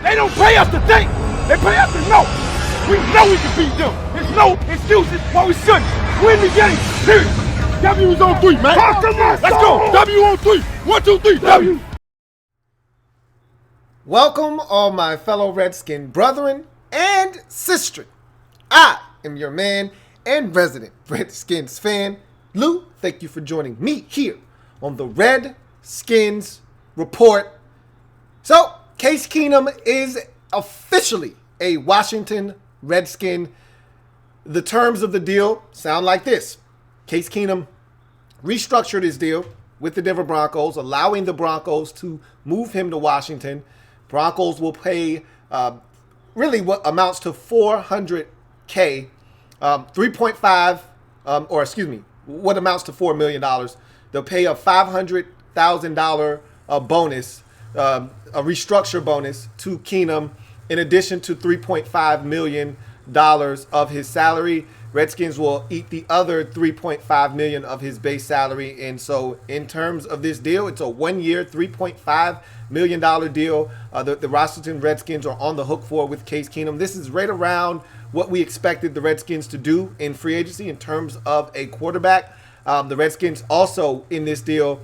They don't pay us to think. They pay us to know. We know we can beat them. There's no excuses why we shouldn't. Win the game, period. W is on 3, man. Let's go. W on 3. 1, 2, 3, W. Welcome, all my fellow Redskin brethren and sistren. I am your man and resident Redskins fan, Lou. Thank you for joining me here on the Redskins Report. So, Case Keenum is officially a Washington Redskin. The terms of the deal sound like this. Case Keenum restructured his deal with the Denver Broncos, allowing the Broncos to move him to Washington. Broncos will pay really what amounts to $400K, 3.5, what amounts to $4 million. They'll pay a $500,000 bonus, a restructure bonus to Keenum, in addition to $3.5 million of his salary. Redskins will eat the other $3.5 million of his base salary. And so in terms of this deal, it's a 1-year, $3.5 million deal the Washington Redskins are on the hook for with Case Keenum. This is right around what we expected the Redskins to do in free agency in terms of a quarterback. The Redskins also in this deal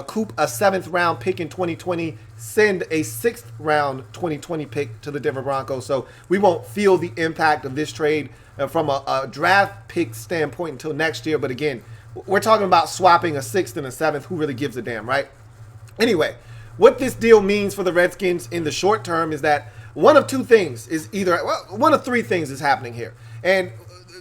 coop a 7th round pick in 2020, send a 6th round 2020 pick to the Denver Broncos. So we won't feel the impact of this trade from a draft pick standpoint until next year. But again, we're talking about swapping a 6th and a 7th. Who really gives a damn, right? Anyway, what this deal means for the Redskins in the short term is that one of three things is happening here. And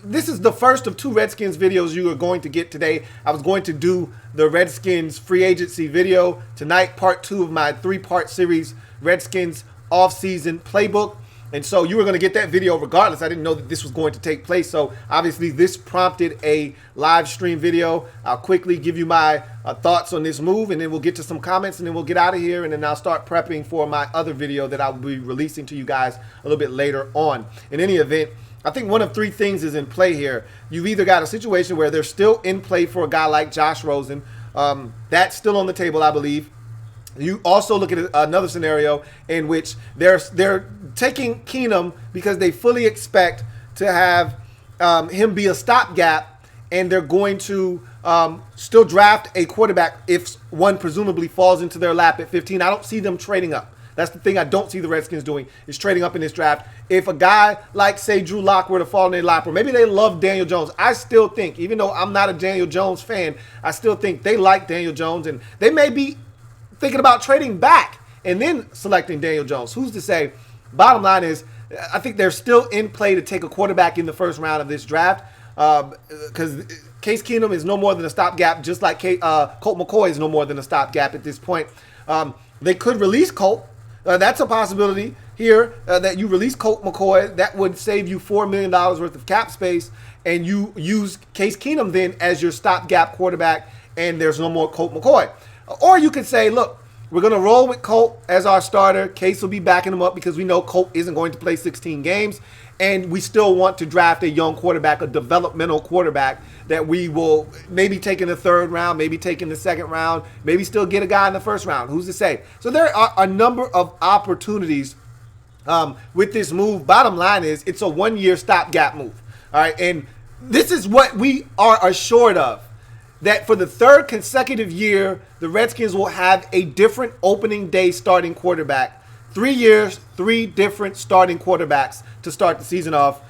this is the first of 2 Redskins videos you are going to get today. I was going to do the Redskins free agency video tonight, part 2 of my 3-part series, Redskins offseason playbook. And so you were going to get that video regardless. I didn't know that this was going to take place. So obviously this prompted a live stream video. I'll quickly give you my thoughts on this move, and then we'll get to some comments, and then we'll get out of here. And then I'll start prepping for my other video that I'll be releasing to you guys a little bit later on. In any event, I think one of 3 things is in play here. You've either got a situation where they're still in play for a guy like Josh Rosen. That's still on the table, I believe. You also look at another scenario in which they're taking Keenum because they fully expect to have him be a stopgap, and they're going to still draft a quarterback if one presumably falls into their lap at 15. I don't see them trading up. That's the thing I don't see the Redskins doing, is trading up in this draft. If a guy like, say, Drew Lock were to fall in their lap, or maybe they love Daniel Jones, I still think, even though I'm not a Daniel Jones fan, I still think they like Daniel Jones, and they may be thinking about trading back and then selecting Daniel Jones. Who's to say? Bottom line is, I think they're still in play to take a quarterback in the first round of this draft, because Case Keenum is no more than a stopgap, just like Colt McCoy is no more than a stopgap at this point. They could release Colt. That's a possibility here, that you release Colt McCoy. That would save you $4 million worth of cap space, and you use Case Keenum then as your stopgap quarterback, and there's no more Colt McCoy. Or you could say, look, we're going to roll with Colt as our starter. Case will be backing him up because we know Colt isn't going to play 16 games, and we still want to draft a young quarterback, a developmental quarterback that we will maybe take in the 3rd round, maybe take in the 2nd round, maybe still get a guy in the 1st round. Who's to say? So there are a number of opportunities with this move. Bottom line is, it's a 1-year stopgap move. All right, and this is what we are assured of, that for the 3rd consecutive year, the Redskins will have a different opening day starting quarterback. 3 years, 3 different starting quarterbacks to start the season off.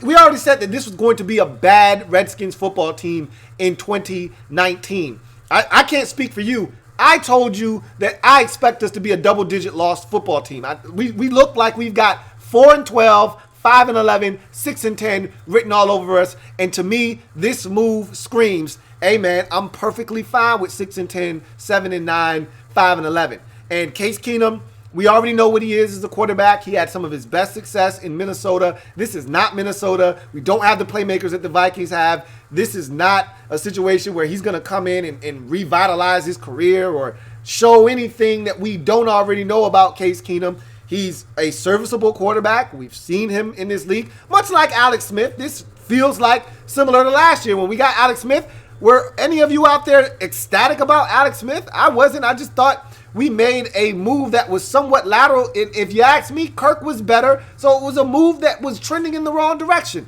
We already said that this was going to be a bad Redskins football team in 2019. I can't speak for you. I told you that I expect us to be a double-digit loss football team. We look like we've got 4-12, 5-11, 6-10 written all over us. And to me, this move screams, hey man, I'm perfectly fine with 6-10, 7-9, 5-11. And Case Keenum, we already know what he is as a quarterback. He had some of his best success in Minnesota. This is not Minnesota. We don't have the playmakers that the Vikings have. This is not a situation where he's going to come in and revitalize his career or show anything that we don't already know about Case Keenum. He's a serviceable quarterback. We've seen him in this league, much like Alex Smith. This feels like similar to last year when we got Alex Smith. Were any of you out there ecstatic about Alex Smith? I wasn't. I just thought we made a move that was somewhat lateral. If you ask me, Kirk was better. So it was a move that was trending in the wrong direction.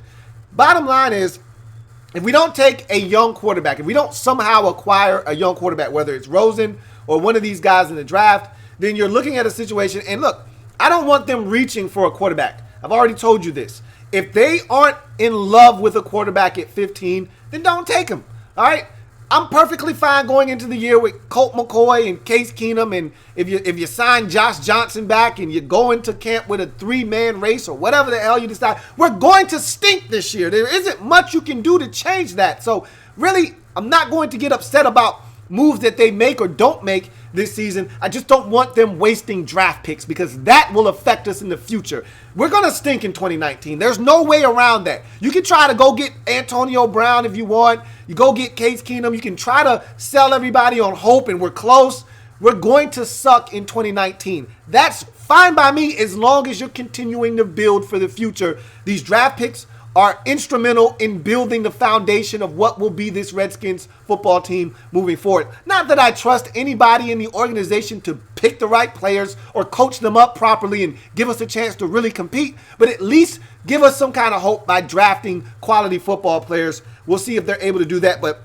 Bottom line is, if we don't take a young quarterback, if we don't somehow acquire a young quarterback, whether it's Rosen or one of these guys in the draft, then you're looking at a situation. And look, I don't want them reaching for a quarterback. I've already told you this. If they aren't in love with a quarterback at 15, then don't take him. All right? I'm perfectly fine going into the year with Colt McCoy and Case Keenum, and if you sign Josh Johnson back and you go into camp with a 3-man race or whatever the hell you decide, we're going to stink this year. There isn't much you can do to change that. So really, I'm not going to get upset about moves that they make or don't make this season. I just don't want them wasting draft picks because that will affect us in the future. We're going to stink in 2019. There's no way around that. You can try to go get Antonio Brown if you want. You go get Case Keenum. You can try to sell everybody on hope and we're close. We're going to suck in 2019. That's fine by me as long as you're continuing to build for the future. These draft picks are instrumental in building the foundation of what will be this Redskins football team moving forward. Not that I trust anybody in the organization to pick the right players or coach them up properly and give us a chance to really compete, but at least give us some kind of hope by drafting quality football players. We'll see if they're able to do that, but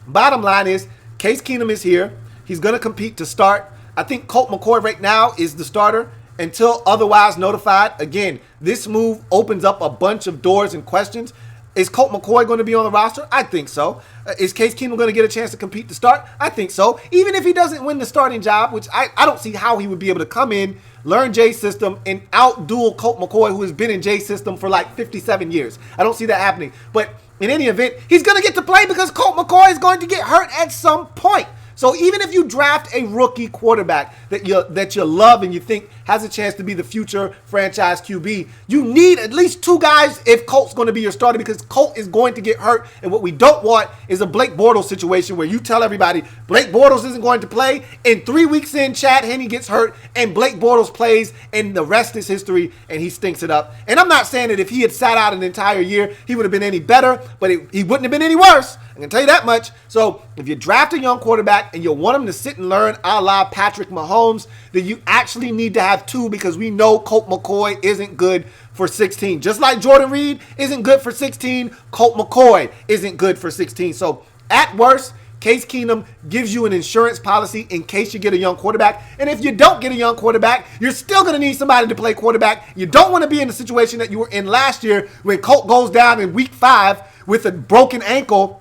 bottom line is Case Keenum is here. He's going to compete to start. I think Colt McCoy right now is the starter until otherwise notified. Again, this move opens up a bunch of doors and questions. Is Colt McCoy going to be on the roster? I think so. Is Case Keenum going to get a chance to compete to start? I think so. Even if he doesn't win the starting job, which I don't see how he would be able to come in, learn Jay's system, and out-duel Colt McCoy, who has been in Jay's system for like 57 years. I don't see that happening. But in any event, he's going to get to play because Colt McCoy is going to get hurt at some point. So even if you draft a rookie quarterback that you love and you think has a chance to be the future franchise QB, you need at least 2 guys if Colt's going to be your starter because Colt is going to get hurt. And what we don't want is a Blake Bortles situation where you tell everybody Blake Bortles isn't going to play, and 3 weeks in, Chad Henne gets hurt, and Blake Bortles plays, and the rest is history, and he stinks it up. And I'm not saying that if he had sat out an entire year, he would have been any better, but he wouldn't have been any worse. I can tell you that much. So if you draft a young quarterback and you want him to sit and learn a la Patrick Mahomes, then you actually need to have 2 because we know Colt McCoy isn't good for 16. Just like Jordan Reed isn't good for 16, Colt McCoy isn't good for 16. So at worst, Case Keenum gives you an insurance policy in case you get a young quarterback. And if you don't get a young quarterback, you're still going to need somebody to play quarterback. You don't want to be in the situation that you were in last year when Colt goes down in week 5 with a broken ankle.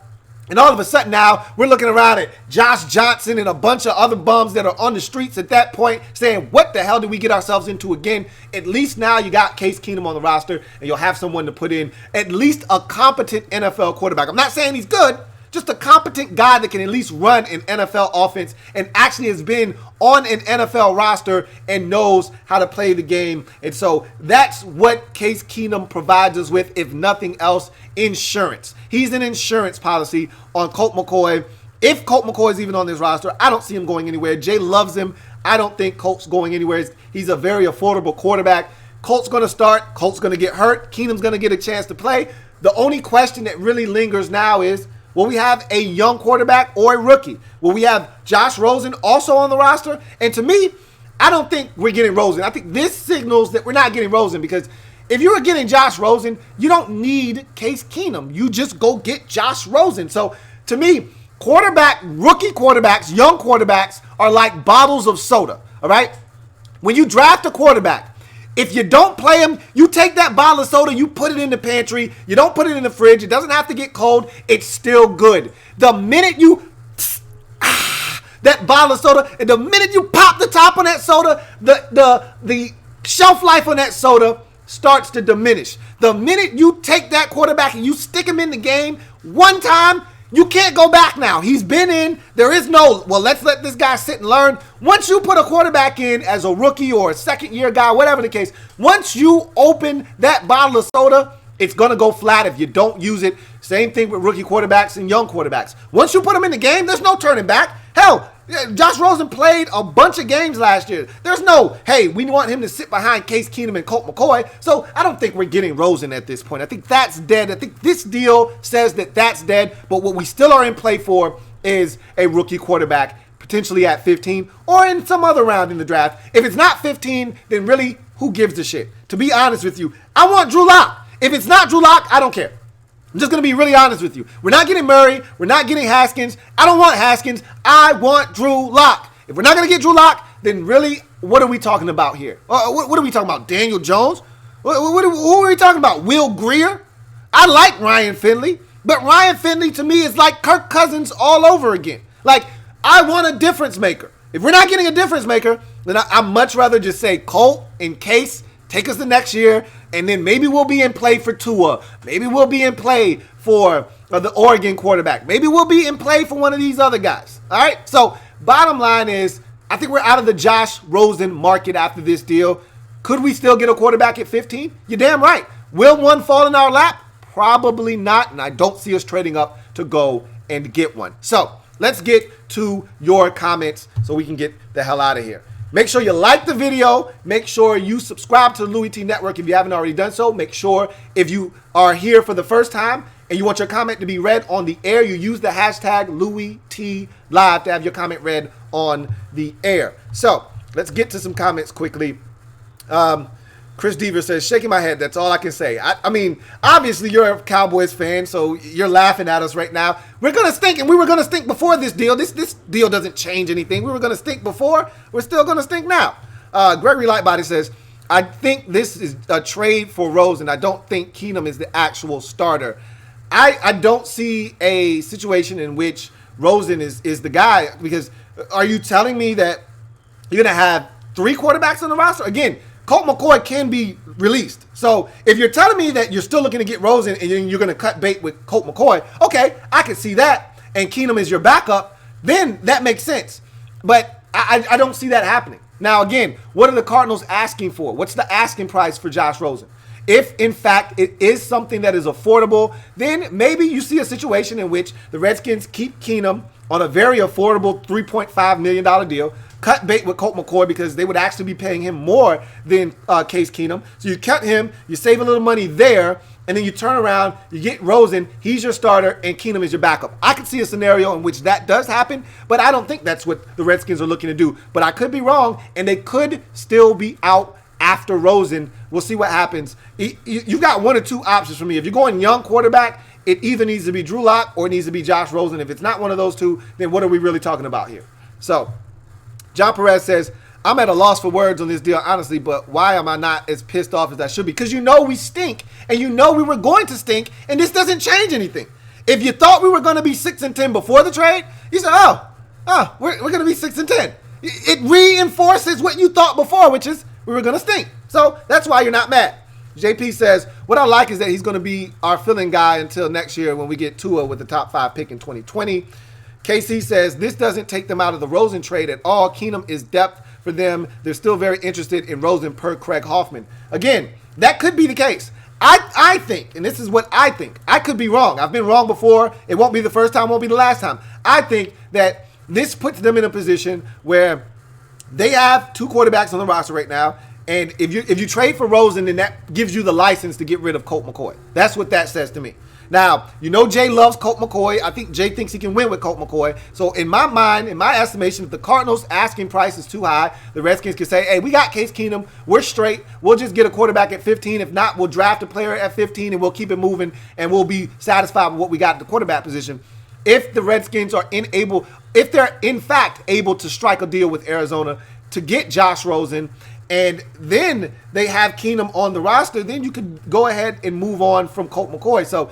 And all of a sudden now, we're looking around at Josh Johnson and a bunch of other bums that are on the streets at that point saying, what the hell did we get ourselves into again? At least now you got Case Keenum on the roster and you'll have someone to put in at least a competent NFL quarterback. I'm not saying he's good, just a competent guy that can at least run an NFL offense and actually has been on an NFL roster and knows how to play the game. And so that's what Case Keenum provides us with, if nothing else, insurance. He's an insurance policy on Colt McCoy. If Colt McCoy is even on this roster, I don't see him going anywhere. Jay loves him. I don't think Colt's going anywhere. He's a very affordable quarterback. Colt's going to start. Colt's going to get hurt. Keenum's going to get a chance to play. The only question that really lingers now is, will we have a young quarterback or a rookie? Will we have Josh Rosen also on the roster? And to me, I don't think we're getting Rosen. I think this signals that we're not getting Rosen because if you were getting Josh Rosen, you don't need Case Keenum. You just go get Josh Rosen. So to me, rookie quarterbacks, young quarterbacks are like bottles of soda, all right? When you draft a quarterback, if you don't play him, you take that bottle of soda, you put it in the pantry, you don't put it in the fridge, it doesn't have to get cold, it's still good. The minute you, that bottle of soda, and the minute you pop the top on that soda, the shelf life on that soda starts to diminish. The minute you take that quarterback and you stick him in the game one time, you can't go back now. He's been in. There is no, well, let's let this guy sit and learn. Once you put a quarterback in as a rookie or a second-year guy, whatever the case, once you open that bottle of soda, it's going to go flat if you don't use it. Same thing with rookie quarterbacks and young quarterbacks. Once you put them in the game, there's no turning back. Hell, Josh Rosen played a bunch of games last year. There's no, hey, we want him to sit behind Case Keenum and Colt McCoy. So I don't think we're getting Rosen at this point. I think that's dead. I think this deal says that that's dead. But what we still are in play for is a rookie quarterback. potentially at 15 or in some other round in the draft. If it's not 15, then really, who gives a shit? To be honest with you, I want Drew Lock. If it's not Drew Lock, I don't care. I'm just going to be really honest with you. We're not getting Murray. We're not getting Haskins. I don't want Haskins. I want Drew Lock. If we're not going to get Drew Lock, then really, what are we talking about here? What are we talking about? Daniel Jones? Who are we talking about? Will Greer? I like Ryan Finley, but Ryan Finley to me is like Kirk Cousins all over again. Like, I want a difference maker. If we're not getting a difference maker, then I'd much rather just say Colt and Case, take us the next year, and then maybe we'll be in play for Tua. Maybe we'll be in play for the Oregon quarterback. Maybe we'll be in play for one of these other guys. All right? So, bottom line is, I think we're out of the Josh Rosen market after this deal. Could we still get a quarterback at 15? You're damn right. Will one fall in our lap? Probably not, and I don't see us trading up to go and get one. So, let's get to your comments so we can get the hell out of here. Make sure you like the video. Make sure you subscribe to the Louie T Network if you haven't already done so. Make sure if you are here for the first time and you want your comment to be read on the air, you use the hashtag LouieTLive to have your comment read on the air. So, let's get to some comments quickly. Chris Deaver says, shaking my head, that's all I can say. I mean, obviously you're a Cowboys fan, so you're laughing at us right now. We're going to stink, and we were going to stink before this deal. This deal doesn't change anything. We were going to stink before. We're still going to stink now. Gregory Lightbody says, I think this is a trade for Rosen. I don't think Keenum is the actual starter. I don't see a situation in which Rosen is the guy, because are you telling me that you're going to have 3 quarterbacks on the roster? Again, Colt McCoy can be released. So if you're telling me that you're still looking to get Rosen and you're going to cut bait with Colt McCoy, okay, I can see that, and Keenum is your backup, then that makes sense. But I don't see that happening. Now, again, what are the Cardinals asking for? What's the asking price for Josh Rosen? If, in fact, it is something that is affordable, then maybe you see a situation in which the Redskins keep Keenum on a very affordable $3.5 million deal, cut bait with Colt McCoy because they would actually be paying him more than Case Keenum. So you cut him, you save a little money there, and then you turn around, you get Rosen, he's your starter, and Keenum is your backup. I could see a scenario in which that does happen, but I don't think that's what the Redskins are looking to do. But I could be wrong, and they could still be out after Rosen. We'll see what happens. You've got one or two options for me. If you're going young quarterback, it either needs to be Drew Lock or it needs to be Josh Rosen. If it's not one of those two, then what are we really talking about here? So, John Perez says, I'm at a loss for words on this deal, honestly, but why am I not as pissed off as I should be? Because you know we stink, and you know we were going to stink, and this doesn't change anything. If you thought we were going to be 6-10 before the trade, you said, we're going to be 6-10. It reinforces what you thought before, which is we were going to stink. So that's why you're not mad. JP says, what I like is that he's going to be our filling guy until next year when we get Tua with the top 5 pick in 2020. KC says, this doesn't take them out of the Rosen trade at all. Keenum is depth for them. They're still very interested in Rosen per Craig Hoffman. Again, that could be the case. I think, and this is what I think, I could be wrong. I've been wrong before. It won't be the first time, won't be the last time. I think that this puts them in a position where they have 2 quarterbacks on the roster right now, and if you trade for Rosen, then that gives you the license to get rid of Colt McCoy. That's what that says to me. Now, you know Jay loves Colt McCoy. I think Jay thinks he can win with Colt McCoy. So in my mind, in my estimation, if the Cardinals' asking price is too high, the Redskins can say, hey, we got Case Keenum. We're straight. We'll just get a quarterback at 15. If not, we'll draft a player at 15 and we'll keep it moving and we'll be satisfied with what we got at the quarterback position. If the Redskins are if they're in fact able to strike a deal with Arizona to get Josh Rosen, and then they have Keenum on the roster, then you could go ahead and move on from Colt McCoy. So,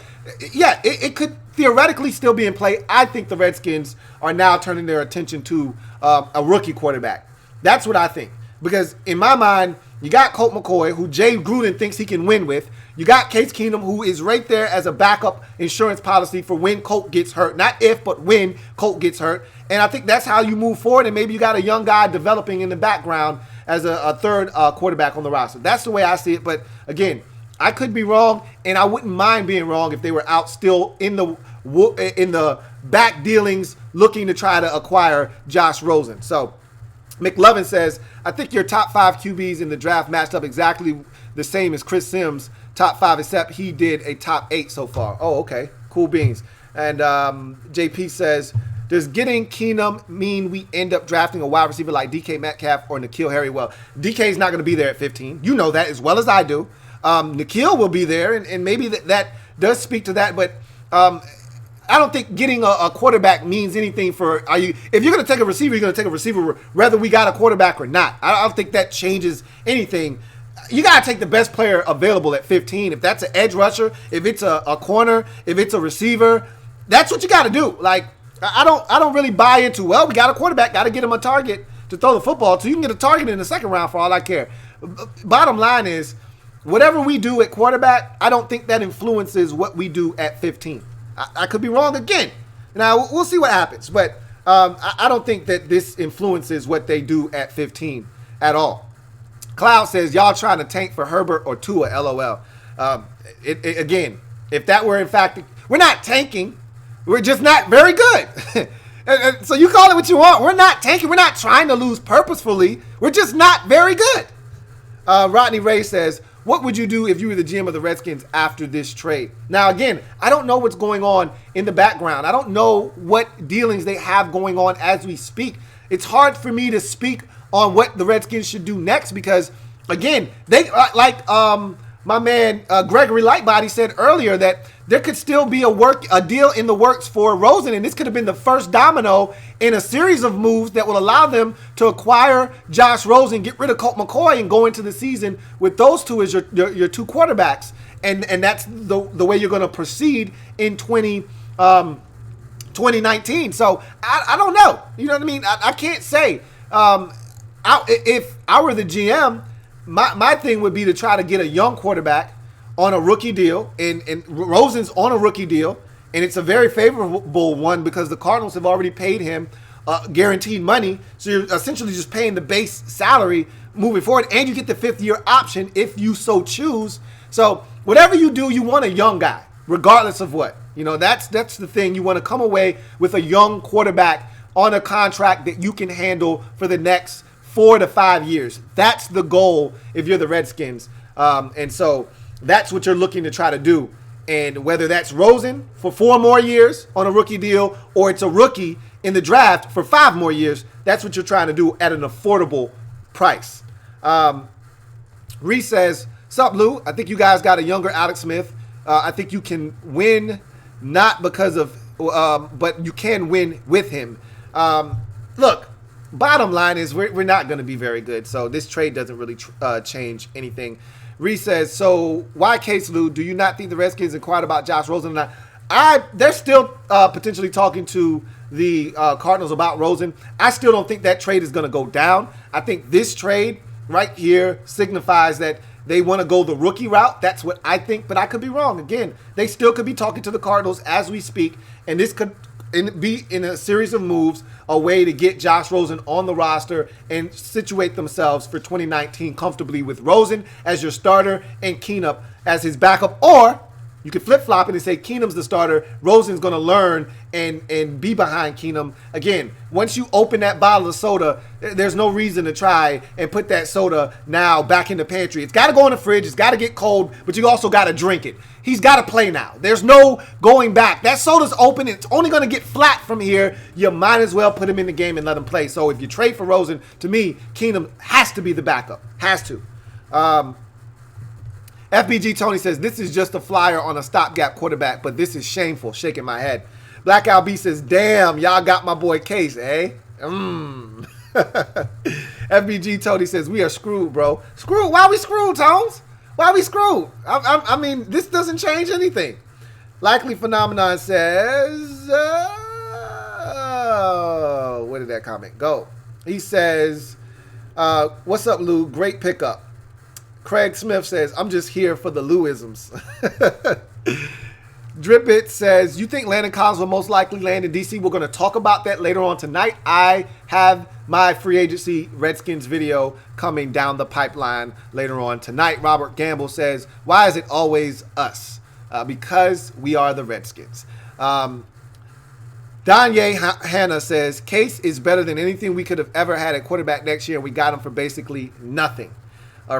yeah, it could theoretically still be in play. I think the Redskins are now turning their attention to a rookie quarterback. That's what I think. Because in my mind, you got Colt McCoy, who Jay Gruden thinks he can win with. You got Case Keenum, who is right there as a backup insurance policy for when Colt gets hurt. Not if, but when Colt gets hurt. And I think that's how you move forward. And maybe you got a young guy developing in the background as a third quarterback on the roster. That's the way I see it. But again, I could be wrong, and I wouldn't mind being wrong if they were out still in the back dealings looking to try to acquire Josh Rosen. So McLovin says, I think your top 5 QBs in the draft matched up exactly the same as Chris Sims' top 5, except he did a top 8 so far. Oh, okay. Cool beans. And JP says, Does getting Keenum mean we end up drafting a wide receiver like DK Metcalf or N'Keal Harry-Well? DK is not going to be there at 15. You know that as well as I do. N'Keal will be there, and maybe that does speak to that. But I don't think getting a quarterback means anything for if you're going to take a receiver, you're going to take a receiver whether we got a quarterback or not. I don't think that changes anything. You got to take the best player available at 15. If that's an edge rusher, if it's a corner, if it's a receiver, that's what you got to do. Like, I don't really buy into, well, we got a quarterback, got to get him a target to throw the football to. You can get a target in the second round for all I care. Bottom line is, whatever we do at quarterback, I don't think that influences what we do at 15. I could be wrong again. Now, we'll see what happens. But I don't think that this influences what they do at 15 at all. Cloud says, y'all trying to tank for Herbert or Tua, LOL. Again, if that were in fact, we're not tanking. We're just not very good. So you call it what you want. We're not tanking. We're not trying to lose purposefully. We're just not very good. Rodney Ray says, what would you do if you were the GM of the Redskins after this trade? Now, again, I don't know what's going on in the background. I don't know what dealings they have going on as we speak. It's hard for me to speak on what the Redskins should do next because, again, they my man Gregory Lightbody said earlier that there could still be a deal in the works for Rosen, and this could have been the first domino in a series of moves that will allow them to acquire Josh Rosen, get rid of Colt McCoy, and go into the season with those two as your two quarterbacks, and that's the way you're going to proceed in 2019. So I don't know. You know what I mean? I can't say. If I were the GM, my thing would be to try to get a young quarterback on a rookie deal, and Rosen's on a rookie deal, and it's a very favorable one because the Cardinals have already paid him guaranteed money, so you're essentially just paying the base salary moving forward, and you get the fifth-year option if you so choose. So whatever you do, you want a young guy, regardless of what. You know, that's the thing. You want to come away with a young quarterback on a contract that you can handle for the next 4 to 5 years. That's the goal if you're the Redskins, and so that's what you're looking to try to do. And whether that's Rosen for 4 more years on a rookie deal or it's a rookie in the draft for 5 more years, that's what you're trying to do at an affordable price. Reese says, sup, Lou? I think you guys got a younger Alex Smith. I think you can win not because of but you can win with him. Look, bottom line is we're not going to be very good, so this trade doesn't really change anything. Reese says, so why case, Lou? Do you not think the Redskins inquired about Josh Rosen or not? They're still potentially talking to the Cardinals about Rosen. I still don't think that trade is going to go down. I think this trade right here signifies that they want to go the rookie route. That's what I think, but I could be wrong. Again, they still could be talking to the Cardinals as we speak, and this could be in a series of moves, a way to get Josh Rosen on the roster and situate themselves for 2019 comfortably with Rosen as your starter and Keenum as his backup. Or you could flip-flop it and say Keenum's the starter, Rosen's going to learn and be behind Keenum. Again, once you open that bottle of soda, there's no reason to try and put that soda now back in the pantry. It's got to go in the fridge. It's got to get cold, but you also got to drink it. He's got to play now. There's no going back. That soda's open. It's only going to get flat from here. You might as well put him in the game and let him play. So if you trade for Rosen, to me, Keenum has to be the backup. Has to. FBG Tony says, this is just a flyer on a stopgap quarterback, but this is shameful. Shaking my head. Black Al B says, damn, y'all got my boy Case, eh? FBG Tony says, we are screwed, bro. Screwed? Why we screwed, Tones? Why we screwed? I mean, this doesn't change anything. Likely Phenomenon says, where did that comment go? He says, what's up, Lou? Great pickup. Craig Smith says, I'm just here for the Louisms. Drip It says, you think Landon Collins will most likely land in D.C.? We're going to talk about that later on tonight. I have my free agency Redskins video coming down the pipeline later on tonight. Robert Gamble says, why is it always us? Because we are the Redskins. Danye Hannah says, Case is better than anything we could have ever had at quarterback next year, and we got him for basically nothing.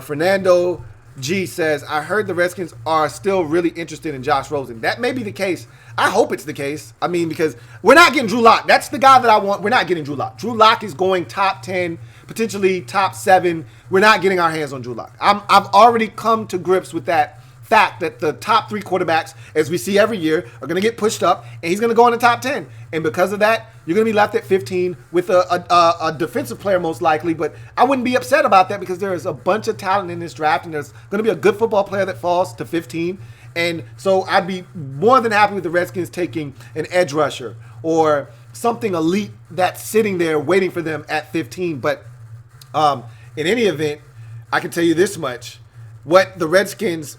Fernando G says, I heard the Redskins are still really interested in Josh Rosen. That may be the case. I hope it's the case. I mean, because we're not getting Drew Lock. That's the guy that I want. We're not getting Drew Lock. Drew Lock is going top 10, potentially top 7. We're not getting our hands on Drew Lock. I've already come to grips with that fact that the top 3 quarterbacks, as we see every year, are going to get pushed up, and he's going to go in the top 10. And because of that, you're going to be left at 15 with a defensive player most likely. But I wouldn't be upset about that because there is a bunch of talent in this draft, and there's going to be a good football player that falls to 15. And so I'd be more than happy with the Redskins taking an edge rusher or something elite that's sitting there waiting for them at 15. But in any event, I can tell you this much. What the Redskins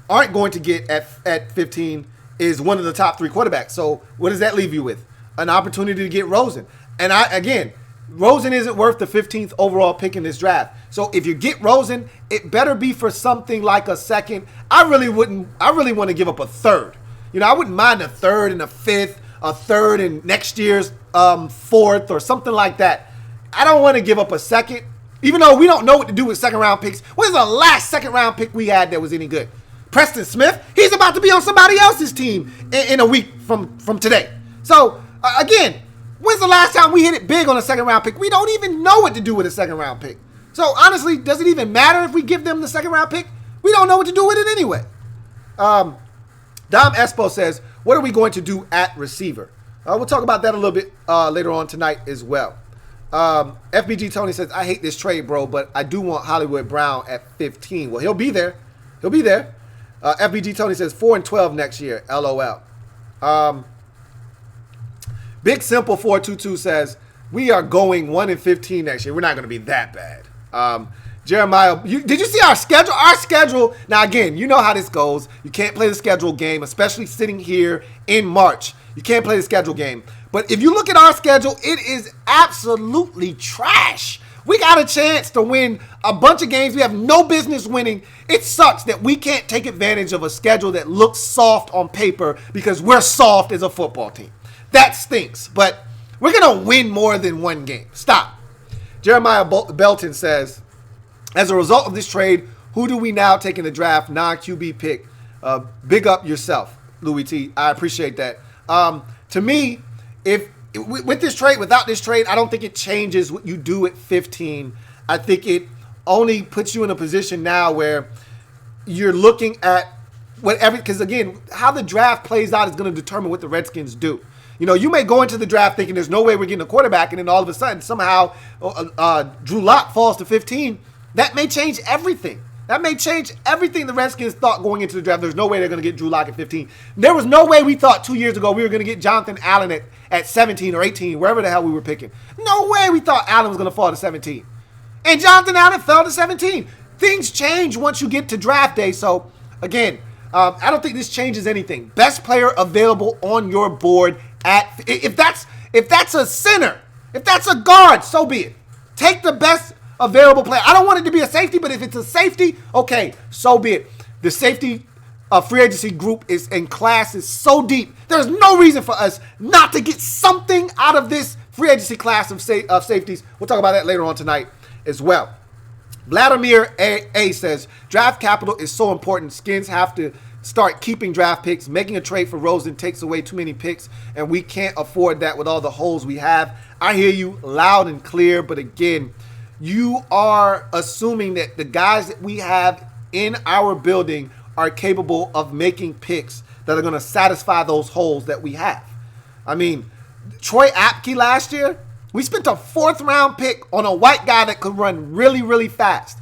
aren't going to get at 15 is one of the top 3 quarterbacks. So what does that leave you with? An opportunity to get Rosen. And Rosen isn't worth the 15th overall pick in this draft. So if you get Rosen, it better be for something like a second. I really want to give up a third. I wouldn't mind a third and a fifth, a third in next year's fourth or something like that. I don't want to give up a second. Even though we don't know what to do with second-round picks. What is the last second-round pick we had that was any good? Preston Smith? He's about to be on somebody else's team in a week from today. So, again, when's the last time we hit it big on a second-round pick? We don't even know what to do with a second-round pick. So, honestly, does it even matter if we give them the second-round pick? We don't know what to do with it anyway. Dom Espo says, what are we going to do at receiver? We'll talk about that a little bit later on tonight as well. FBG Tony says, I hate this trade, bro, but I do want Hollywood Brown at 15. Well, he'll be there. FBG Tony says 4-12 next year. LOL. Big Simple 422 says, we are going 1-15 next year. We're not going to be that bad. Jeremiah, did you see our schedule? Our schedule, now again, you know how this goes. You can't play the schedule game, especially sitting here in March. You can't play the schedule game. But if you look at our schedule, it is absolutely trash. We got a chance to win a bunch of games we have no business winning. It sucks that we can't take advantage of a schedule that looks soft on paper because we're soft as a football team. That stinks, but we're going to win more than one game. Stop. Jeremiah Belton says, as a result of this trade, who do we now take in the draft? Non-QB pick. Big up yourself, Louie T. I appreciate that. To me, if with this trade, without this trade, I don't think it changes what you do at 15. I think it only puts you in a position now where you're looking at whatever, because again, how the draft plays out is going to determine what the Redskins do. You may go into the draft thinking there's no way we're getting a quarterback, and then all of a sudden, somehow, Drew Lock falls to 15. That may change everything. That may change everything the Redskins thought going into the draft. There's no way they're going to get Drew Lock at 15. There was no way we thought 2 years ago we were going to get Jonathan Allen at 17 or 18, wherever the hell we were picking. No way we thought Allen was going to fall to 17. And Jonathan Allen fell to 17. Things change once you get to draft day. So, again, I don't think this changes anything. Best player available on your board if that's a center, if that's a guard, so be it. Take the best available player. I don't want it to be a safety, but if it's a safety, okay, so be it. The safety free agency group in class is so deep. There's no reason for us not to get something out of this free agency class of safeties. We'll talk about that later on tonight as well. Vladimir A says, draft capital is so important. Skins have to start keeping draft picks. Making a trade for Rosen takes away too many picks, and we can't afford that with all the holes we have. I hear you loud and clear, but again, you are assuming that the guys that we have in our building are capable of making picks that are going to satisfy those holes that we have. I mean, Troy Apke last year, we spent a 4th-round pick on a white guy that could run really, really fast.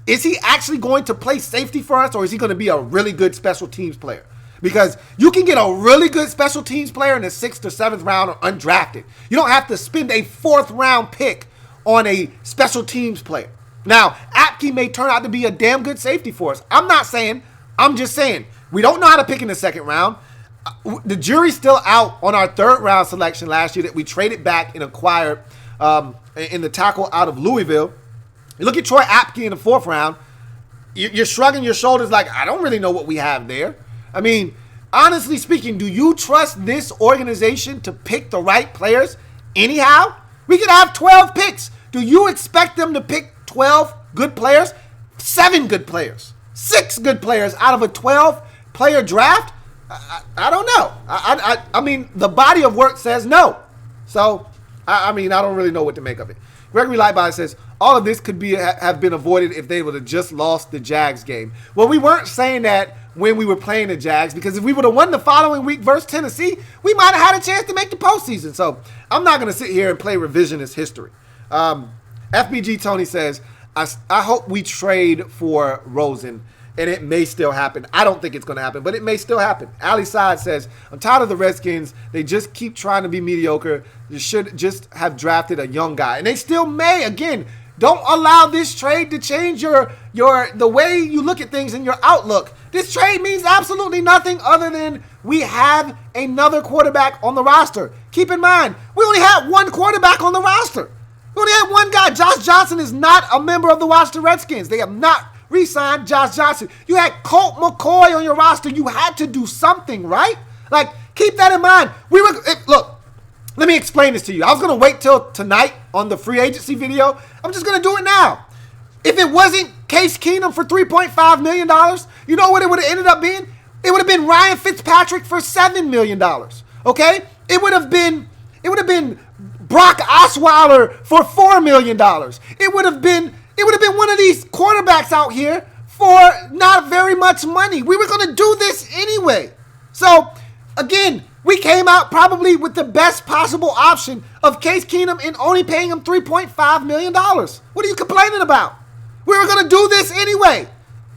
Is he actually going to play safety for us, or is he going to be a really good special teams player? Because you can get a really good special teams player in the 6th or 7th round or undrafted. You don't have to spend a 4th-round pick on a special teams player. Now, Apke may turn out to be a damn good safety for us. I'm just saying, we don't know how to pick in the 2nd round. The jury's still out on our 3rd round selection last year that we traded back and acquired in the tackle out of Louisville. You look at Troy Apke in the 4th round, you're shrugging your shoulders like, I don't really know what we have there. I mean, honestly speaking, do you trust this organization to pick the right players anyhow? We could have 12 picks. Do you expect them to pick 12 good players? 7 good players. 6 good players out of a 12-player draft? I don't know. I mean, the body of work says no. So, I mean, I don't really know what to make of it. Gregory Lightbody says, all of this could have been avoided if they would have just lost the Jags game. Well, we weren't saying that when we were playing the Jags, because if we would have won the following week versus Tennessee, we might have had a chance to make the postseason. So I'm not going to sit here and play revisionist history. FBG Tony says, I hope we trade for Rosen, and it may still happen. I don't think it's going to happen, but it may still happen. Ali Saad says, I'm tired of the Redskins. They just keep trying to be mediocre. They should just have drafted a young guy. And they still may. Again, don't allow this trade to change the way you look at things and your outlook. This trade means absolutely nothing other than we have another quarterback on the roster. Keep in mind, we only had one quarterback on the roster. We only had one guy. Josh Johnson is not a member of the Washington Redskins. They have not re-signed Josh Johnson. You had Colt McCoy on your roster. You had to do something, right? Like, keep that in mind. Look, let me explain this to you. I was going to wait till tonight on the free agency video. I'm just going to do it now. If it wasn't Case Keenum for $3.5 million, you know what it would have ended up being? It would have been Ryan Fitzpatrick for $7 million. Okay? It would have been Brock Osweiler for $4 million. It would have been one of these quarterbacks out here for not very much money. We were going to do this anyway. So, again, we came out probably with the best possible option of Case Keenum and only paying him $3.5 million. What are you complaining about? We were going to do this anyway.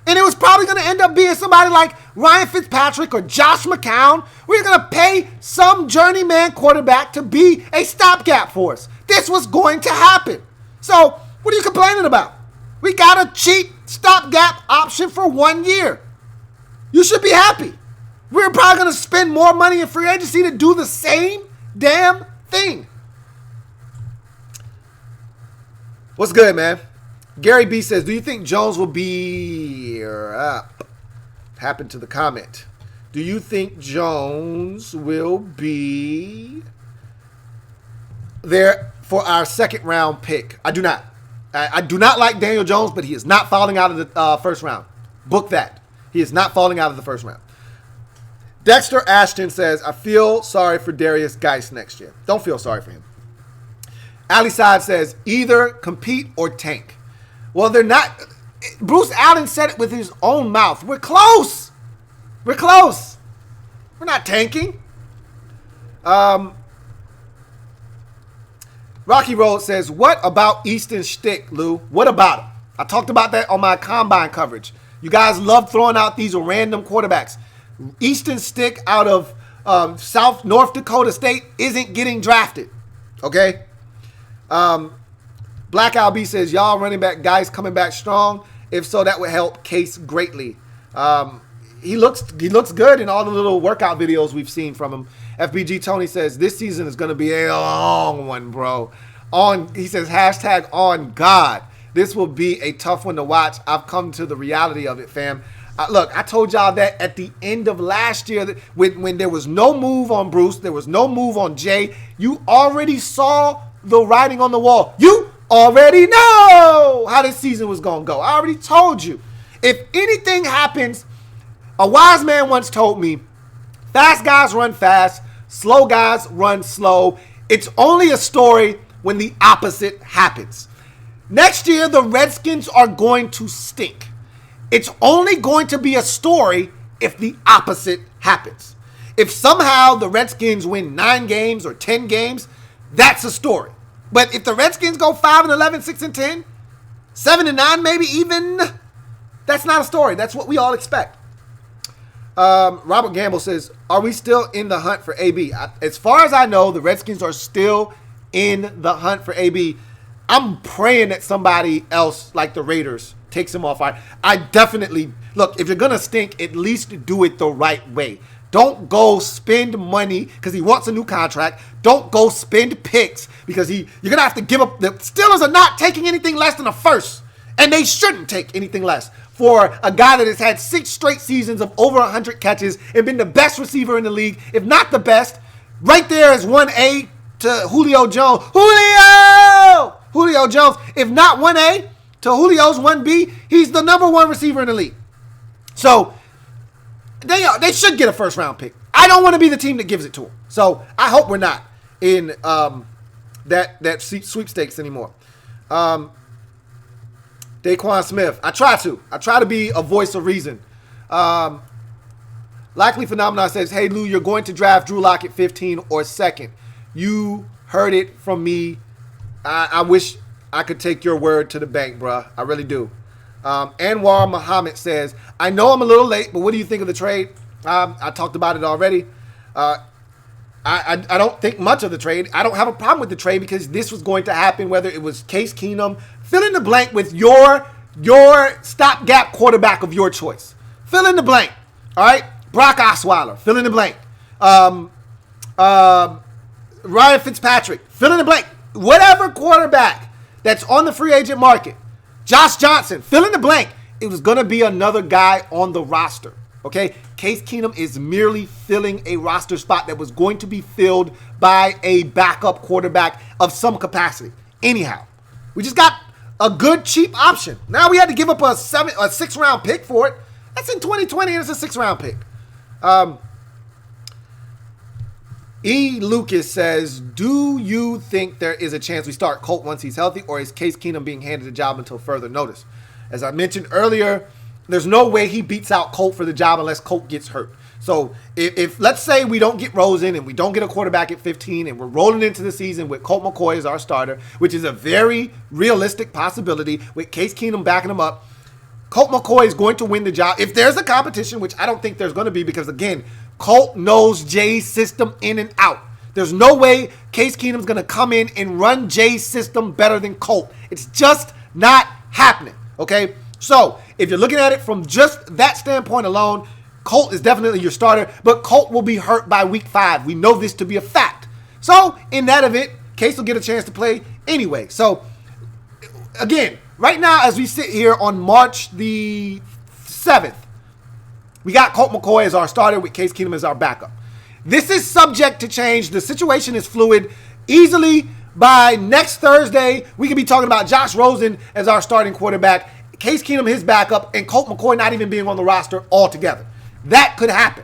And it was probably going to end up being somebody like Ryan Fitzpatrick or Josh McCown. We were going to pay some journeyman quarterback to be a stopgap for us. This was going to happen. So, what are you complaining about? We got a cheap stopgap option for 1 year. You should be happy. We're probably going to spend more money in free agency to do the same damn thing. What's good, man? Gary B says, do you think Jones will be happened to the comment? Do you think Jones will be there for our second round pick? I do not. I do not like Daniel Jones, but he is not falling out of the first round. Book that. He is not falling out of the first round. Dexter Ashton says, I feel sorry for Darius Geis next year. Don't feel sorry for him. Ali Saad says, either compete or tank. Well, they're not. Bruce Allen said it with his own mouth. We're close. We're close. We're not tanking. Rocky Road says, what about Easton Stick, Lou? What about him? I talked about that on my combine coverage. You guys love throwing out these random quarterbacks. Easton Stick out of North Dakota State isn't getting drafted. Okay? Black LB says, y'all running back guys coming back strong. If so, that would help Case greatly. He looks good in all the little workout videos we've seen from him. FBG Tony says, this season is going to be a long one, bro. He says, hashtag on God. This will be a tough one to watch. I've come to the reality of it, fam. Look, I told y'all that at the end of last year, that when there was no move on Bruce, there was no move on Jay, you already saw the writing on the wall. You already know how this season was going to go. I already told you. If anything happens, a wise man once told me, fast guys run fast, slow guys run slow. It's only a story when the opposite happens. Next year, the Redskins are going to stink. It's only going to be a story if the opposite happens. If somehow the Redskins win 9 games or 10 games, that's a story. But if the Redskins go 5-11, 6-10, 7-9, maybe even, that's not a story. That's what we all expect. Robert Gamble says, are we still in the hunt for AB? As far as I know, the Redskins are still in the hunt for AB. I'm praying that somebody else, like the Raiders, takes him off. I definitely, look, if you're going to stink, at least do it the right way. Don't go spend money because he wants a new contract. Don't go spend picks because you're going to have to give up. The Steelers are not taking anything less than a first, and they shouldn't take anything less for a guy that has had 6 straight seasons of over 100 catches and been the best receiver in the league, if not the best. Right there is 1A to Julio Jones. Julio Jones, if not 1A to Julio's 1B, he's the number 1 receiver in the league. So they should get a first round pick. I don't want to be the team that gives it to them. So I hope we're not in that sweepstakes anymore. Daquan Smith. I try to be a voice of reason. Likely Phenomenon says, hey, Lou, you're going to draft Drew Lock at 15 or second. You heard it from me. I wish I could take your word to the bank, bruh. I really do. Anwar Muhammad says, I know I'm a little late, but what do you think of the trade? I talked about it already. I don't think much of the trade. I don't have a problem with the trade because this was going to happen whether it was Case Keenum. Fill in the blank with your stopgap quarterback of your choice. Fill in the blank. All right? Brock Osweiler. Fill in the blank. Ryan Fitzpatrick. Fill in the blank. Whatever quarterback that's on the free agent market. Josh Johnson. Fill in the blank. It was going to be another guy on the roster. Okay? Case Keenum is merely filling a roster spot that was going to be filled by a backup quarterback of some capacity. Anyhow, we just got a good, cheap option. Now we had to give up a 6-round pick for it. That's in 2020, and it's a 6-round pick. E. Lucas says, do you think there is a chance we start Colt once he's healthy, or is Case Keenum being handed the job until further notice? As I mentioned earlier, there's no way he beats out Colt for the job unless Colt gets hurt. So if let's say we don't get Rosen and we don't get a quarterback at 15 and we're rolling into the season with Colt McCoy as our starter, which is a very realistic possibility with Case Keenum backing him up, Colt McCoy is going to win the job. If there's a competition, which I don't think there's going to be because, again, Colt knows Jay's system in and out. There's no way Case Keenum's going to come in and run Jay's system better than Colt. It's just not happening, okay? So if you're looking at it from just that standpoint alone, Colt is definitely your starter, but Colt will be hurt by week 5. We know this to be a fact. So in that event, Case will get a chance to play anyway. So again, right now as we sit here on March the 7th, we got Colt McCoy as our starter with Case Keenum as our backup. This is subject to change. The situation is fluid. Easily by next Thursday, we could be talking about Josh Rosen as our starting quarterback, Case Keenum his backup, and Colt McCoy not even being on the roster altogether. That could happen.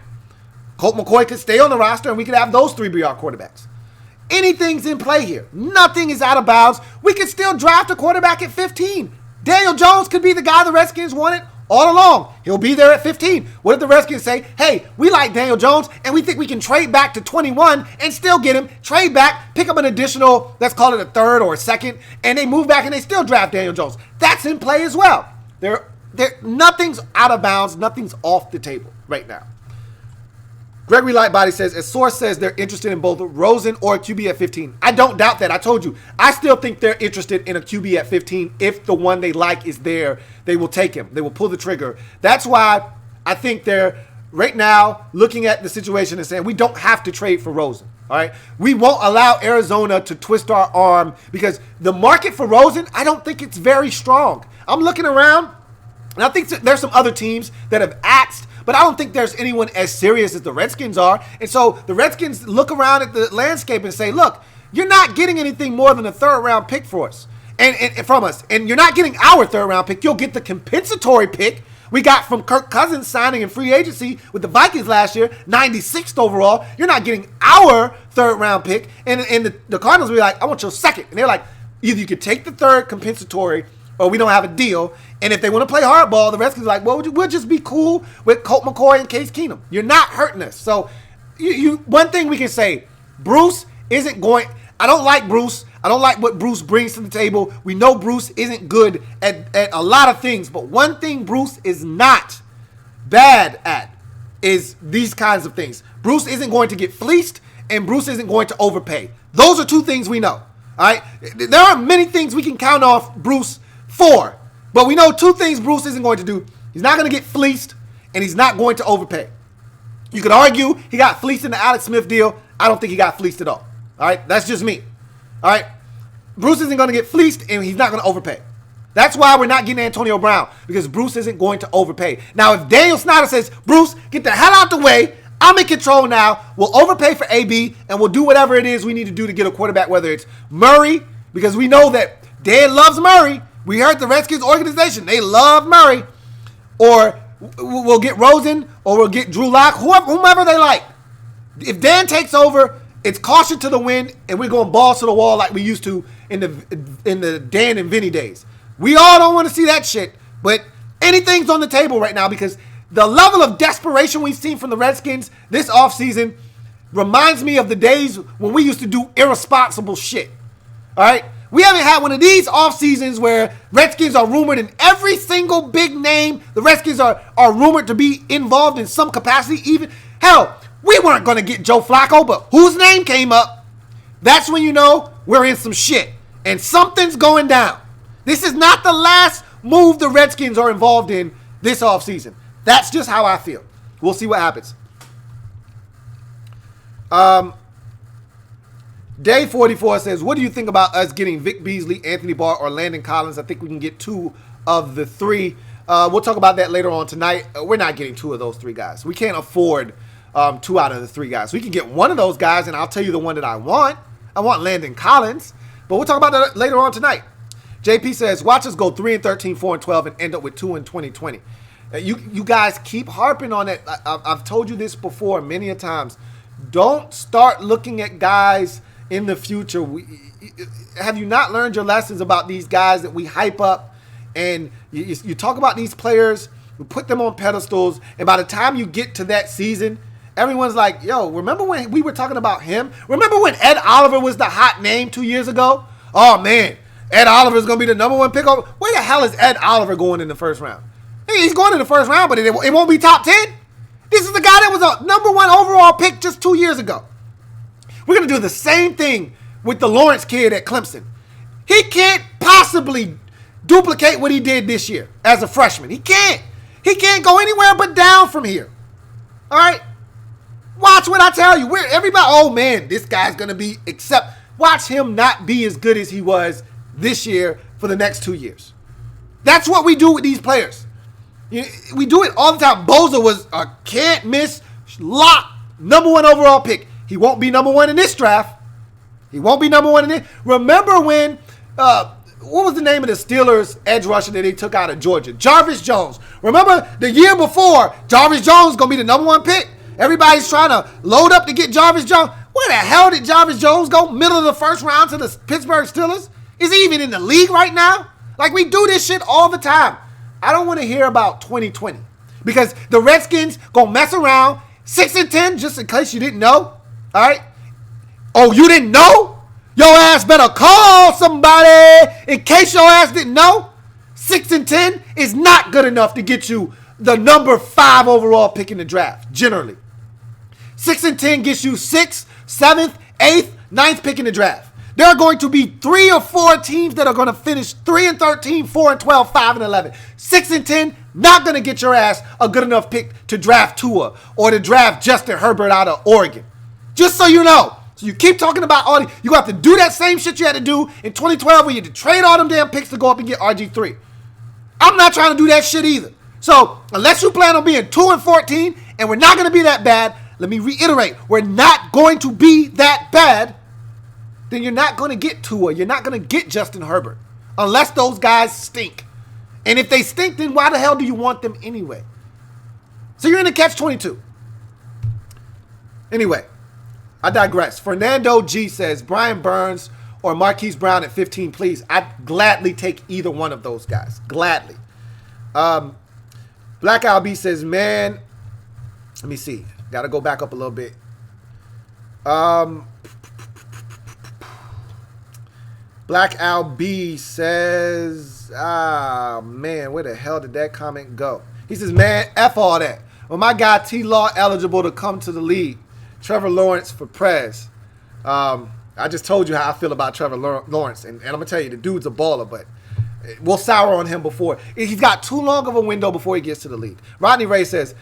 Colt McCoy could stay on the roster and we could have those 3 BR quarterbacks. Anything's in play here. Nothing is out of bounds. We could still draft a quarterback at 15. Daniel Jones could be the guy the Redskins wanted all along. He'll be there at 15. What if the Redskins say, hey, we like Daniel Jones and we think we can trade back to 21 and still get him, trade back, pick up an additional, let's call it a 3rd or a 2nd, and they move back and they still draft Daniel Jones. That's in play as well. Nothing's out of bounds. Nothing's off the table right now. Gregory Lightbody says, as source says they're interested in both Rosen or a QB at 15. I don't doubt that. I told you. I still think they're interested in a QB at 15. If the one they like is there, they will take him. They will pull the trigger. That's why I think they're right now looking at the situation and saying we don't have to trade for Rosen. All right. We won't allow Arizona to twist our arm because the market for Rosen, I don't think it's very strong. I'm looking around and I think there's some other teams that have asked, but I don't think there's anyone as serious as the Redskins are. And so the Redskins look around at the landscape and say, look, you're not getting anything more than a 3rd-round pick for us and from us. And you're not getting our 3rd-round pick. You'll get the compensatory pick we got from Kirk Cousins signing in free agency with the Vikings last year, 96th overall. You're not getting our 3rd-round pick. And the Cardinals will be like, I want your 2nd. And they're like, either you could take the 3rd compensatory or we don't have a deal. And if they want to play hardball, the Redskins are like, well, we'll just be cool with Colt McCoy and Case Keenum. You're not hurting us. So one thing we can say, Bruce isn't going – I don't like Bruce. I don't like what Bruce brings to the table. We know Bruce isn't good at a lot of things. But one thing Bruce is not bad at is these kinds of things. Bruce isn't going to get fleeced, and Bruce isn't going to overpay. Those are 2 things we know. All right? There are many things we can count off Bruce for. But we know 2 things Bruce isn't going to do. He's not going to get fleeced, and he's not going to overpay. You could argue he got fleeced in the Alex Smith deal. I don't think he got fleeced at all. All right? That's just me. All right? Bruce isn't going to get fleeced, and he's not going to overpay. That's why we're not getting Antonio Brown, because Bruce isn't going to overpay. Now, if Daniel Snyder says, Bruce, get the hell out the way. I'm in control now. We'll overpay for AB, and we'll do whatever it is we need to do to get a quarterback, whether it's Murray, because we know that Dan loves Murray. We heard the Redskins organization. They love Murray. Or We'll get Rosen or we'll get Drew Lock, whomever they like. If Dan takes over, it's caution to the wind, and we're going balls to the wall like we used to in the Dan and Vinny days. We all don't want to see that shit, but anything's on the table right now because the level of desperation we've seen from the Redskins this offseason reminds me of the days when we used to do irresponsible shit. All right? We haven't had one of these off seasons where Redskins are rumored in every single big name. The Redskins are rumored to be involved in some capacity. Even hell, we weren't going to get Joe Flacco, but whose name came up? That's when you know we're in some shit and something's going down. This is not the last move the Redskins are involved in this offseason. That's just how I feel. We'll see what happens. Day 44 says, what do you think about us getting Vic Beasley, Anthony Barr, or Landon Collins? I think we can get 2 of the 3. We'll talk about that later on tonight. We're not getting 2 of those 3 guys. We can't afford 2 out of the 3 guys. We can get 1 of those guys, and I'll tell you the one that I want. I want Landon Collins, but we'll talk about that later on tonight. JP says, watch us go 3-13, 4-12, and end up with 2 in 2020. You guys keep harping on it. I've told you this before many a times. Don't start looking at guys in the future. Have you not learned your lessons about these guys that we hype up? And you talk about these players, we put them on pedestals, and by the time you get to that season, everyone's like, yo, remember when we were talking about him? Remember when Ed Oliver was the hot name 2 years ago? Oh, man, Ed Oliver's going to be the number 1 pick. Where the hell is Ed Oliver going in the first round? Hey, he's going in the first round, but it won't be top 10. This is the guy that was a number 1 overall pick just 2 years ago. We're going to do the same thing with the Lawrence kid at Clemson. He can't possibly duplicate what he did this year as a freshman. He can't. He can't go anywhere but down from here. All right? Watch what I tell you. Everybody, oh, man, this guy's going to be, except watch him not be as good as he was this year for the next 2 years. That's what we do with these players. We do it all the time. Boza was a can't-miss, lock, number 1 overall pick. He won't be number 1 in this draft. He won't be number 1 in this. Remember when, what was the name of the Steelers edge rusher that they took out of Georgia? Jarvis Jones. Remember the year before, Jarvis Jones was going to be the number 1 pick? Everybody's trying to load up to get Jarvis Jones. Where the hell did Jarvis Jones go? Middle of the first round to the Pittsburgh Steelers? Is he even in the league right now? Like, we do this shit all the time. I don't want to hear about 2020 because the Redskins gonna mess around 6-10, just in case you didn't know. All right. Oh, you didn't know? Your ass better call somebody in case your ass didn't know. 6-10 is not good enough to get you the number 5 overall pick in the draft. Generally, 6-10 gets you 6th, 7th, 8th, 9th pick in the draft. There are going to be 3 or 4 teams that are going to finish 3-13, 4-12, 5-11. 6-10, not going to get your ass a good enough pick to draft Tua or to draft Justin Herbert out of Oregon. Just so you know. So you keep talking about all these. You have to do that same shit you had to do in 2012 when you had to trade all them damn picks to go up and get RG3. I'm not trying to do that shit either. So unless you plan on being 2-14 and we're not going to be that bad, let me reiterate, we're not going to be that bad. Then you're not going to get Tua. You're not going to get Justin Herbert unless those guys stink. And if they stink, then why the hell do you want them anyway? So you're in a catch-22. Anyway, I digress. Fernando G says, Brian Burns or Marquise Brown at 15, please. I'd gladly take either one of those guys. Gladly. Black LB says, man, let me see. Got to go back up a little bit. Black LB says, man, where the hell did that comment go? He says, man, F all that. Well, my guy T-Law eligible to come to the league. Trevor Lawrence for Prez. I just told you how I feel about Trevor Lawrence. And I'm going to tell you, the dude's a baller, but we'll sour on him before. He's got too long of a window before he gets to the league. Rodney Ray says,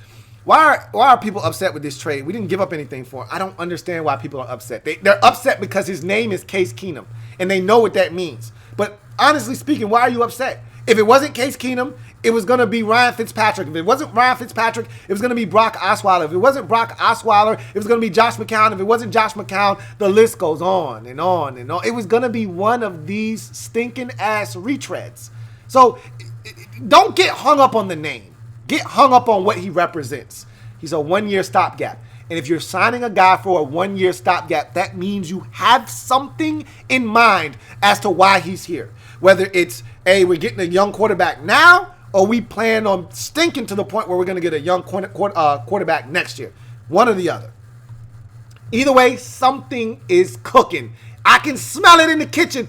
why are people upset with this trade? We didn't give up anything for him. I don't understand why people are upset. They're upset because his name is Case Keenum, and they know what that means. But honestly speaking, why are you upset? If it wasn't Case Keenum, it was going to be Ryan Fitzpatrick. If it wasn't Ryan Fitzpatrick, it was going to be Brock Osweiler. If it wasn't Brock Osweiler, it was going to be Josh McCown. If it wasn't Josh McCown, the list goes on and on and on. It was going to be one of these stinking ass retreads. So don't get hung up on the name. get hung up on what he represents. He's a one-year stopgap. And if you're signing a guy for a one-year stopgap, that means you have something in mind as to why he's here. Whether it's, hey, we're getting a young quarterback now, or we plan on stinking to the point where we're going to get a young quarterback next year. One or the other. Either way, something is cooking. I can smell it in the kitchen.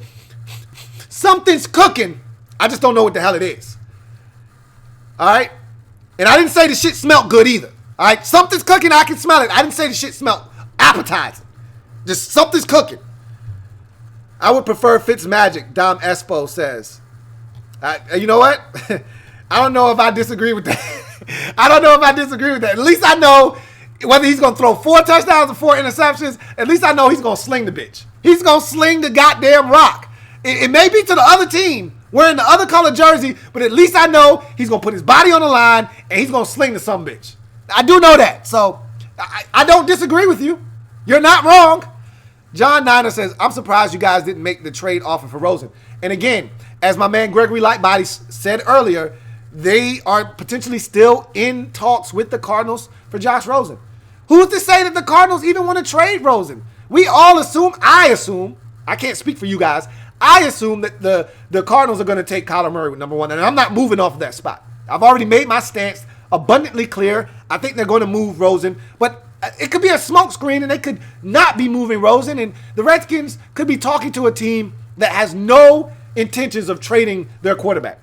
Something's cooking. I just don't know what the hell it is. All right? And I didn't say the shit smelled good either. All right? Something's cooking. I can smell it. I didn't say the shit smelled appetizing. Just something's cooking. I would prefer Fitzmagic, Dom Espo says. You know what? I don't know if I disagree with that. I don't know if I disagree with that. At least I know whether he's going to throw 4 touchdowns or 4 interceptions. At least I know he's going to sling the bitch. He's going to sling the goddamn rock. It may be to the other team wearing the other color jersey, but at least I know he's going to put his body on the line and he's going to sling the some bitch. I do know that. So I don't disagree with you. You're not wrong. John Niner says, I'm surprised you guys didn't make the trade offer for Rosen. And again, as my man Gregory Lightbody said earlier, they are potentially still in talks with the Cardinals for Josh Rosen. Who's to say that the Cardinals even want to trade Rosen? We all assume, I can't speak for you guys, I assume that the Cardinals are going to take Kyler Murray with number 1, and I'm not moving off of that spot. I've already made my stance abundantly clear. I think they're going to move Rosen, but it could be a smokescreen, and they could not be moving Rosen, and the Redskins could be talking to a team that has no intentions of trading their quarterback.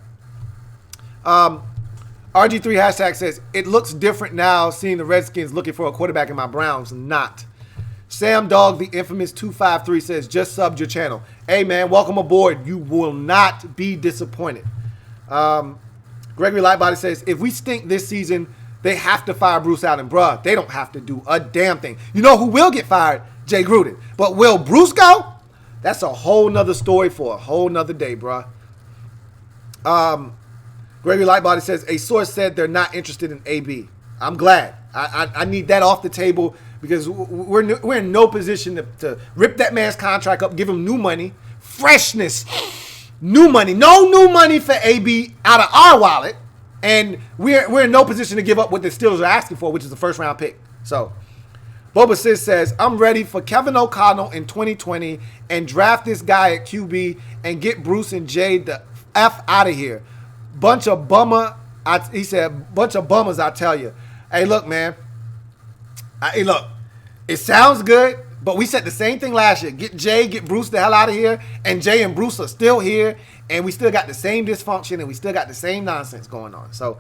RG3 hashtag says, it looks different now seeing the Redskins looking for a quarterback and my Browns not. Sam Dog, the infamous 253 says, just subbed your channel. Hey, man, welcome aboard. You will not be disappointed. Gregory Lightbody says, if we stink this season, they have to fire Bruce Allen. Bruh, they don't have to do a damn thing. You know who will get fired? Jay Gruden. But will Bruce go? That's a whole nother story for a whole nother day, bruh. Gregory Lightbody says, a source said they're not interested in A.B. I'm glad. I need that off the table because we're in no position to rip that man's contract up, give him new money, freshness, new money. No new money for A.B. out of our wallet. And we're in no position to give up what the Steelers are asking for, which is the first-round pick. So, Boba Sis says, I'm ready for Kevin O'Connell in 2020 and draft this guy at QB and get Bruce and Jay the F out of here. Bunch of bummers, I tell you. Hey, look, man. Hey, look. It sounds good, but we said the same thing last year. Get Jay, get Bruce the hell out of here, and Jay and Bruce are still here, and we still got the same dysfunction, and we still got the same nonsense going on. So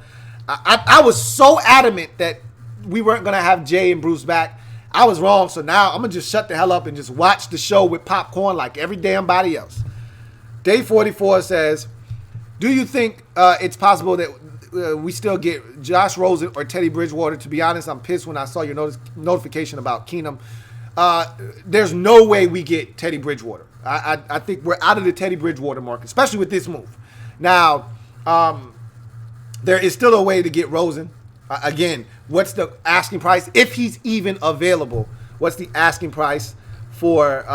I was so adamant that we weren't going to have Jay and Bruce back. I was wrong, so now I'm going to just shut the hell up and just watch the show with popcorn like every damn body else. Dave 44 says, do you think it's possible that we still get Josh Rosen or Teddy Bridgewater? To be honest, I'm pissed when I saw your notification about Keenum. There's no way we get Teddy Bridgewater. I think we're out of the Teddy Bridgewater market, especially with this move. Now, there is still a way to get Rosen. Again, what's the asking price? If he's even available, what's the asking price for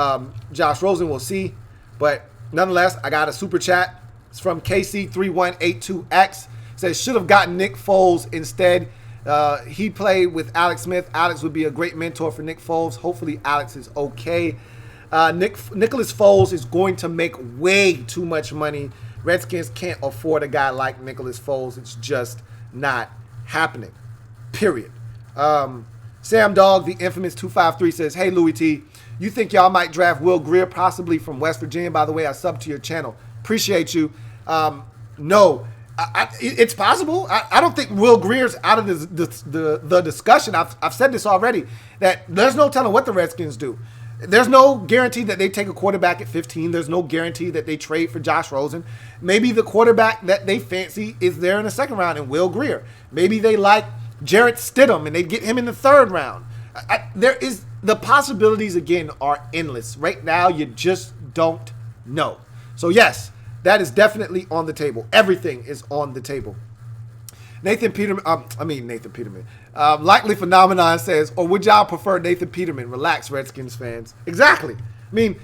Josh Rosen? We'll see. But nonetheless, I got a super chat. It's from KC3182X. Says, should have gotten Nick Foles instead. He played with Alex Smith. Alex would be a great mentor for Nick Foles. Hopefully Alex is okay. Nicholas Foles is going to make way too much money. Redskins can't afford a guy like Nicholas Foles. It's just not happening. Period. Sam Dog, the infamous 253 says, hey, Louie T, you think y'all might draft Will Grier possibly from West Virginia? By the way, I subbed to your channel. Appreciate you. No. It's possible. I don't think Will Greer's out of the discussion. I've said this already, that there's no telling what the Redskins do. There's no guarantee that they take a quarterback at 15. There's no guarantee that they trade for Josh Rosen. Maybe the quarterback that they fancy is there in the second round in Will Grier. Maybe they like Jarrett Stidham and they get him in the third round. There is the possibilities, again, are endless. Right now, you just don't know. So, yes, that is definitely on the table. Everything is on the table. Nathan Peterman. Likely Phenomenon says, or would y'all prefer Nathan Peterman? Relax, Redskins fans. Exactly. I mean,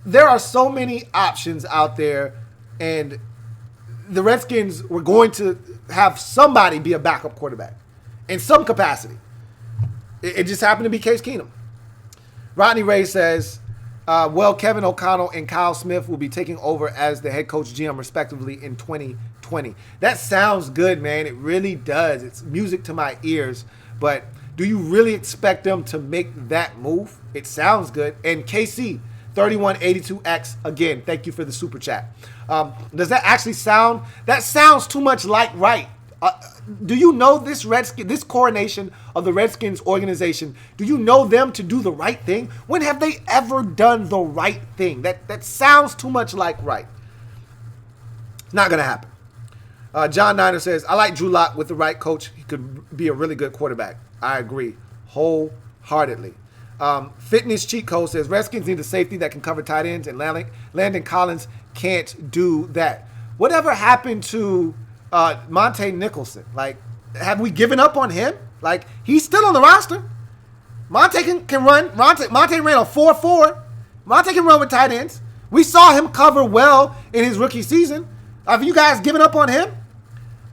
there are so many options out there, and the Redskins were going to have somebody be a backup quarterback in some capacity. It just happened to be Case Keenum. Rodney Ray says, well, Kevin O'Connell and Kyle Smith will be taking over as the head coach GM respectively in 2020. That sounds good, man. It really does. It's music to my ears. But do you really expect them to make that move? It sounds good. And KC, 3182X, again, thank you for the super chat. Does that actually sound? That sounds too much like right. Do you know this coronation of the Redskins organization? Do you know them to do the right thing? When have they ever done the right thing? That sounds too much like right. It's not going to happen. John Niner says, I like Drew Lock with the right coach. He could be a really good quarterback. I agree wholeheartedly. Fitness Cheat Code says, Redskins need a safety that can cover tight ends, and Landon Collins can't do that. Whatever happened to Monte Nicholson? Like, have we given up on him? Like, he's still on the roster. Monte can run. Monte ran a 4.4. Monte can run with tight ends. We saw him cover well in his rookie season. Have you guys given up on him?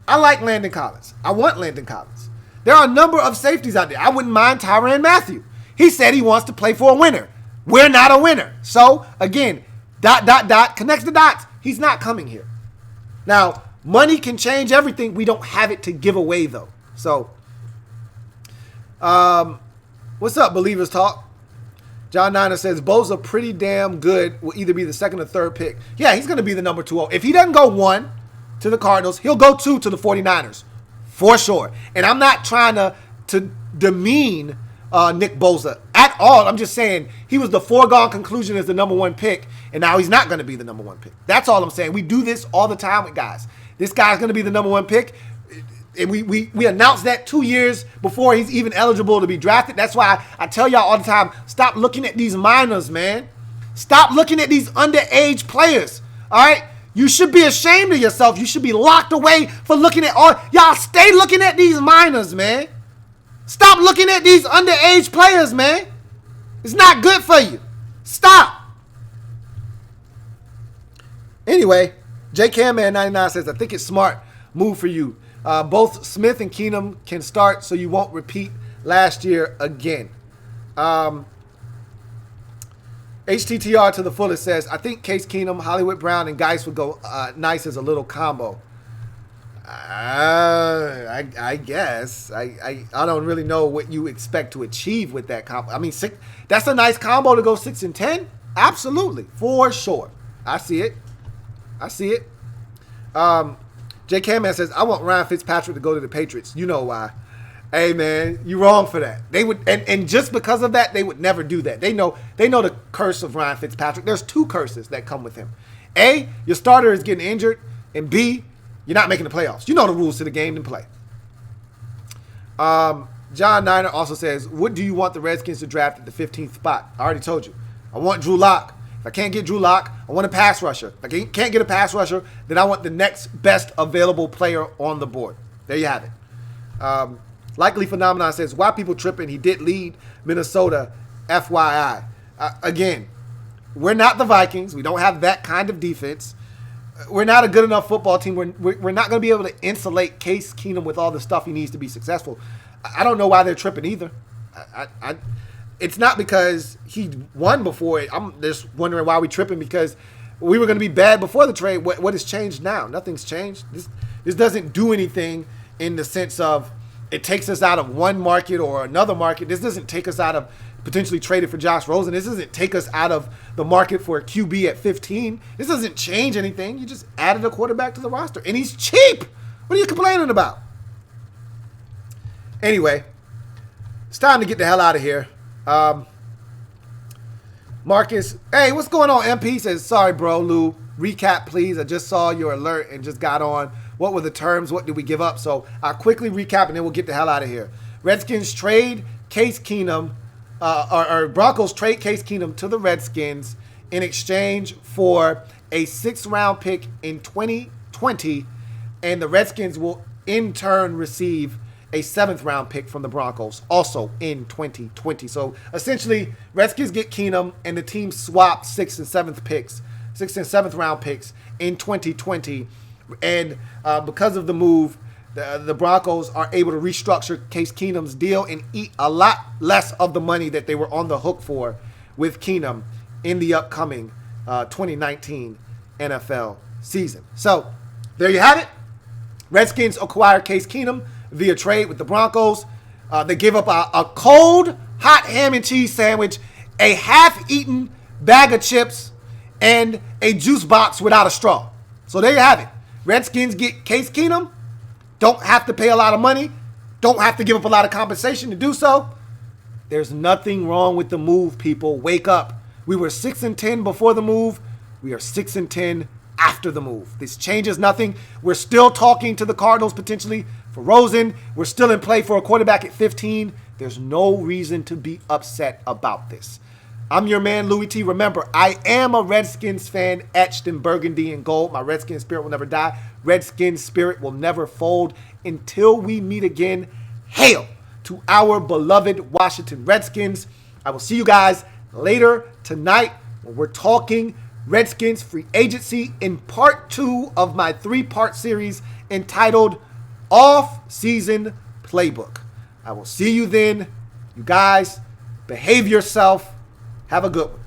I like Landon Collins. I want Landon Collins. There are a number of safeties out there. I wouldn't mind Tyrann Mathieu. He said he wants to play for a winner. We're not a winner. So, again, ... connects the dots. He's not coming here. Now, money can change everything. We don't have it to give away, though. So, what's up, Believers Talk? John Niner says, Bosa pretty damn good. Will either be the second or third pick. Yeah, he's going to be the number 2. If he doesn't go 1 to the Cardinals, he'll go 2 to the 49ers. For sure. And I'm not trying to demean Nick Bosa at all. I'm just saying he was the foregone conclusion as the number 1 pick, and now he's not going to be the number 1 pick. That's all I'm saying. We do this all the time with guys. This guy's going to be the number 1 pick. And we announced that 2 years before he's even eligible to be drafted. That's why I tell y'all all the time, stop looking at these minors, man. Stop looking at these underage players, all right? You should be ashamed of yourself. You should be locked away for looking at all. Y'all stay looking at these minors, man. Stop looking at these underage players, man. It's not good for you. Stop. Anyway, JCamman99 says, I think it's smart move for you. Both Smith and Keenum can start so you won't repeat last year again. HTTR to the fullest says, I think Case Keenum, Hollywood Brown, and Geis would go nice as a little combo. I guess. I don't really know what you expect to achieve with that combo. I mean, that's a nice combo to go 6-10. Absolutely. For sure. I see it. J. Caman says, I want Ryan Fitzpatrick to go to the Patriots. You know why. Hey, man, you're wrong for that. They would, and just because of that, they would never do that. They know the curse of Ryan Fitzpatrick. There's 2 curses that come with him. A, your starter is getting injured, and B, you're not making the playoffs. You know the rules to the game, then play. John Niner also says, what do you want the Redskins to draft at the 15th spot? I already told you. I want Drew Lock. If I can't get Drew Lock, I want a pass rusher. If I can't get a pass rusher, then I want the next best available player on the board. There you have it. Likely Phenomenon says, why people tripping? He did lead Minnesota, FYI. Again, we're not the Vikings. We don't have that kind of defense. We're not a good enough football team. We're not going to be able to insulate Case Keenum with all the stuff he needs to be successful. I don't know why they're tripping either. It's not because he won before. I'm just wondering why we tripping, because we were going to be bad before the trade. What has changed now? Nothing's changed. This doesn't do anything in the sense of it takes us out of one market or another market. This doesn't take us out of potentially traded for Josh Rosen. This doesn't take us out of the market for a QB at 15. This doesn't change anything. You just added a quarterback to the roster, and he's cheap. What are you complaining about? Anyway, it's time to get the hell out of here. Marcus, hey, what's going on? MP says, sorry, bro, Lou. Recap, please. I just saw your alert and just got on. What were the terms? What did we give up? So I'll quickly recap, and then we'll get the hell out of here. Redskins trade Case Keenum, or Broncos trade Case Keenum to the Redskins in exchange for a 6th-round pick in 2020, and the Redskins will in turn receive a 7th-round pick from the Broncos also in 2020. So essentially, Redskins get Keenum, and the team swap 6th and 7th round picks in 2020 And because of the move, the Broncos are able to restructure Case Keenum's deal and eat a lot less of the money that they were on the hook for with Keenum in the upcoming 2019 NFL season. So there you have it. Redskins acquire Case Keenum via trade with the Broncos. They give up a cold, hot ham and cheese sandwich, a half-eaten bag of chips, and a juice box without a straw. So there you have it. Redskins get Case Keenum. Don't have to pay a lot of money. Don't have to give up a lot of compensation to do so. There's nothing wrong with the move, people. Wake up. We were 6-10 before the move. We are 6-10 after the move. This changes nothing. We're still talking to the Cardinals potentially for Rosen. We're still in play for a quarterback at 15. There's no reason to be upset about this. I'm your man, Louie T. Remember, I am a Redskins fan etched in burgundy and gold. My Redskins spirit will never die. Redskins spirit will never fold until we meet again. Hail to our beloved Washington Redskins. I will see you guys later tonight when we're talking Redskins free agency in part 2 of my 3-part series entitled Off-Season Playbook. I will see you then. You guys, behave yourself. Have a good one.